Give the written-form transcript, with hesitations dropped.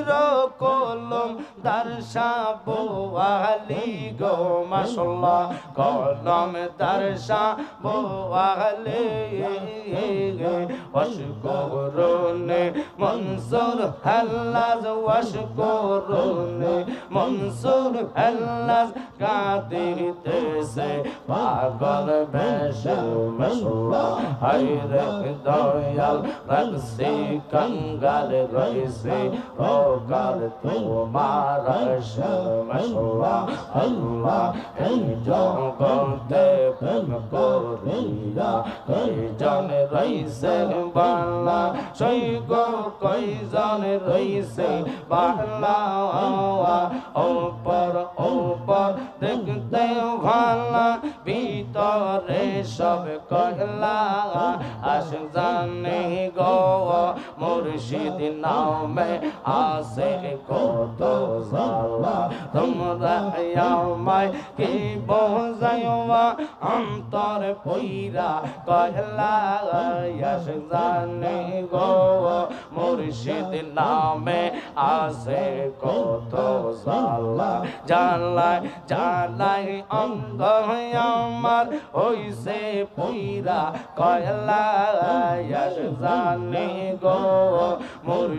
পীর কলম দর্শা বোয়ালি গো মাশাআল্লাহ কলম দর্শা বোয়ালি ওয়াশকুরুন মনসুর হাল্লাজ ওয়াশকুরুন মনসুর হাল্লাজ কাঁদিতেছে পাগল বেশে মাশাআল্লাহ হায়রে দয়াল রাখছি कंगाल रईसे रोकर तुम्हार माशाअल्लाह अल्लाह जगते प्रेम करिया कई जन रईसे बाला सही गो कई जन रईसे बाला ऊपर देखते भाला भीतरे सब कहला आश जाने गो मुर्शिद नामे आसे कत ज़ाला তোমরা আমায় কি বোঝাইবা অন্তর পইরা কহলা আশ জানে গো মুর্শিদ নামে আসে কত জ্বালা জ্বালায় জ্বালায় অঙ্গ আমার হইছে পইরা কহলা আশ জানে গো মুর্শিদ